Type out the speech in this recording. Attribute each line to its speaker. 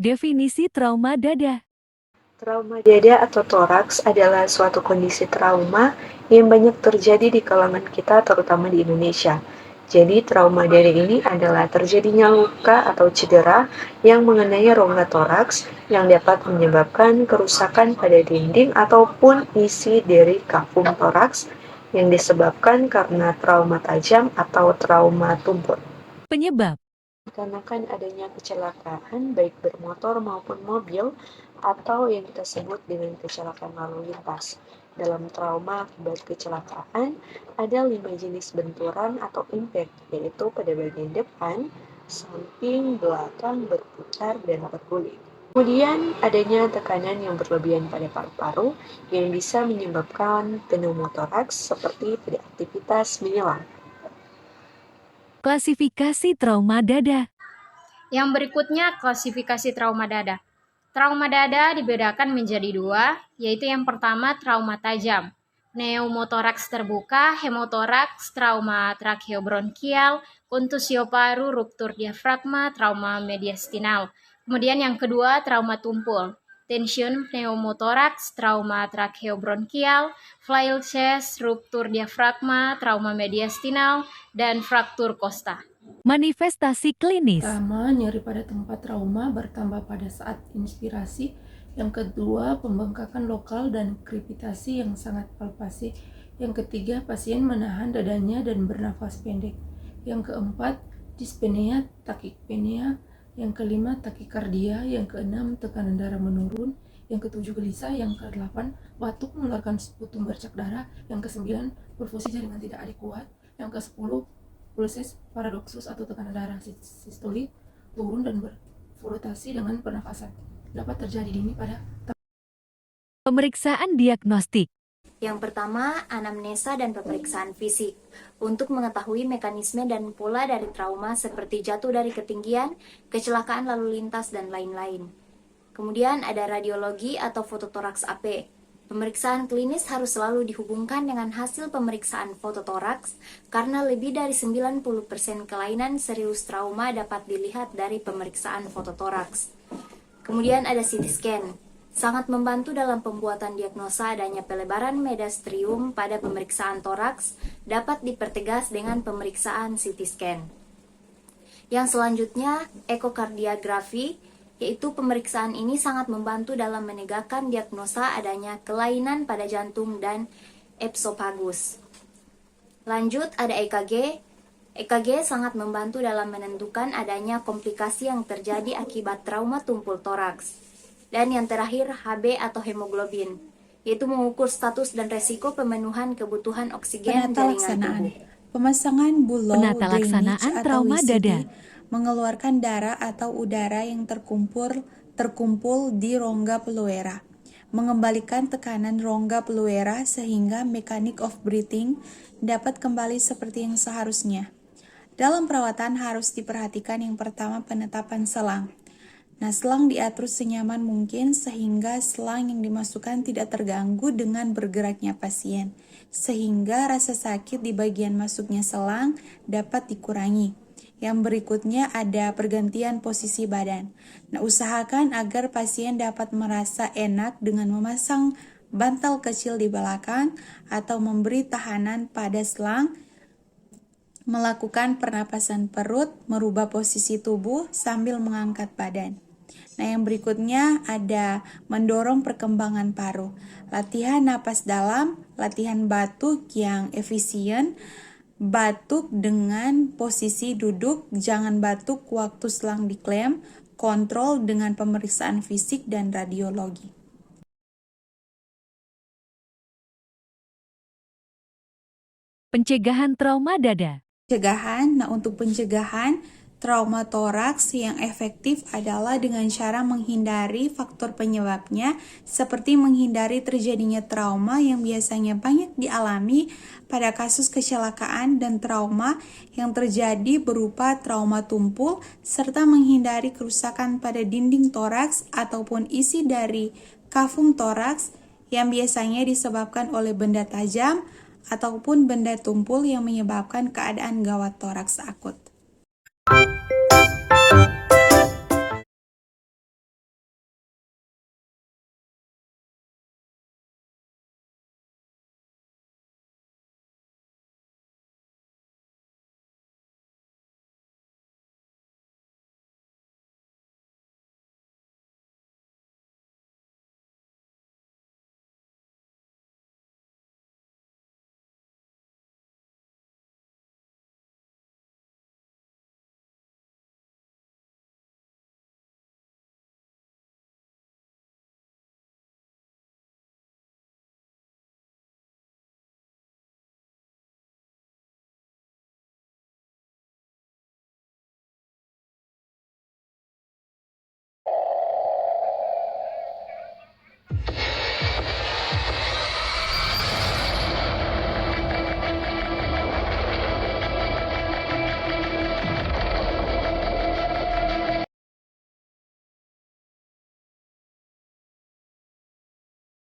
Speaker 1: Definisi trauma dada.
Speaker 2: Trauma dada atau toraks adalah suatu kondisi trauma yang banyak terjadi di kalangan kita, terutama di Indonesia. Jadi, trauma dada ini adalah terjadinya luka atau cedera yang mengenai rongga toraks yang dapat menyebabkan kerusakan pada dinding ataupun isi dari kafum toraks yang disebabkan karena trauma tajam atau trauma tumpul.
Speaker 1: Penyebab.
Speaker 2: Dikarenakan adanya kecelakaan baik bermotor maupun mobil atau yang kita sebut dengan kecelakaan lalu lintas. Dalam trauma akibat kecelakaan, ada 5 jenis benturan atau impact, yaitu pada bagian depan, samping, belakang, berputar, dan berguling. Kemudian adanya tekanan yang berlebihan pada paru-paru yang bisa menyebabkan pneumotoraks seperti pada aktivitas menyelam.
Speaker 1: Klasifikasi trauma dada.
Speaker 3: Yang berikutnya klasifikasi trauma dada. Trauma dada dibedakan menjadi dua, yaitu yang pertama trauma tajam, pneumotoraks terbuka, hemotoraks, trauma tracheobronchial, kontusio paru, ruptur diafragma, trauma mediastinal. Kemudian yang kedua trauma tumpul, tension pneumotoraks, trauma tracheobronchial, flail chest, ruptur diafragma, trauma mediastinal, dan fraktur kosta.
Speaker 1: Manifestasi klinis.
Speaker 4: Pertama, nyeri pada tempat trauma bertambah pada saat inspirasi. Yang kedua, pembengkakan lokal dan krepitasi yang sangat palpasi. Yang ketiga, pasien menahan dadanya dan bernafas pendek. Yang keempat, dyspnea, takipnea. Yang kelima, takikardia. Yang keenam, tekanan darah menurun. Yang ketujuh, gelisah. Yang kedelapan, batuk mengeluarkan putung bercak darah. Yang kesembilan, perfusi jaringan tidak adekuat. Yang kesepuluh, pulses paradoksus atau tekanan darah sistolik turun dan berfluktuasi dengan pernafasan. Dapat terjadi dini pada
Speaker 1: Pemeriksaan diagnostik.
Speaker 5: Yang pertama, anamnesa dan pemeriksaan fisik untuk mengetahui mekanisme dan pola dari trauma seperti jatuh dari ketinggian, kecelakaan lalu lintas, dan lain-lain. Kemudian ada radiologi atau fototoraks AP. Pemeriksaan klinis harus selalu dihubungkan dengan hasil pemeriksaan fototoraks karena lebih dari 90% kelainan serius trauma dapat dilihat dari pemeriksaan fototoraks. Kemudian ada CT scan. Sangat membantu dalam pembuatan diagnosa adanya pelebaran mediastinum pada pemeriksaan toraks dapat dipertegas dengan pemeriksaan CT scan. Yang selanjutnya, ekokardiografi, yaitu pemeriksaan ini sangat membantu dalam menegakkan diagnosa adanya kelainan pada jantung dan esofagus. Lanjut ada EKG. EKG sangat membantu dalam menentukan adanya komplikasi yang terjadi akibat trauma tumpul toraks. Dan yang terakhir HB atau hemoglobin, yaitu mengukur status dan resiko pemenuhan kebutuhan oksigen jaringan tubuh.
Speaker 6: Pemasangan buloh
Speaker 1: Penata laksanaan
Speaker 6: drainage atau
Speaker 1: trauma
Speaker 6: WCD
Speaker 1: dada.
Speaker 6: mengeluarkan darah atau udara yang terkumpul di rongga pleura, mengembalikan tekanan rongga pleura sehingga mechanic of breathing dapat kembali seperti yang seharusnya. Dalam perawatan harus diperhatikan yang pertama penetapan selang. Nah, selang diatur senyaman mungkin sehingga selang yang dimasukkan tidak terganggu dengan bergeraknya pasien, sehingga rasa sakit di bagian masuknya selang dapat dikurangi. Yang berikutnya ada pergantian posisi badan. Nah, usahakan agar pasien dapat merasa enak dengan memasang bantal kecil di belakang atau memberi tahanan pada selang, melakukan pernapasan perut, merubah posisi tubuh sambil mengangkat badan. Nah, yang berikutnya ada mendorong perkembangan paru. Latihan napas dalam, latihan batuk yang efisien, batuk dengan posisi duduk, jangan batuk waktu selang diklaim, kontrol dengan pemeriksaan fisik dan radiologi.
Speaker 1: Pencegahan trauma dada.
Speaker 6: Nah untuk pencegahan trauma toraks yang efektif adalah dengan cara menghindari faktor penyebabnya, seperti menghindari terjadinya trauma yang biasanya banyak dialami pada kasus kecelakaan dan trauma yang terjadi berupa trauma tumpul, serta menghindari kerusakan pada dinding toraks ataupun isi dari kafum toraks yang biasanya disebabkan oleh benda tajam ataupun benda tumpul yang menyebabkan keadaan gawat toraks akut.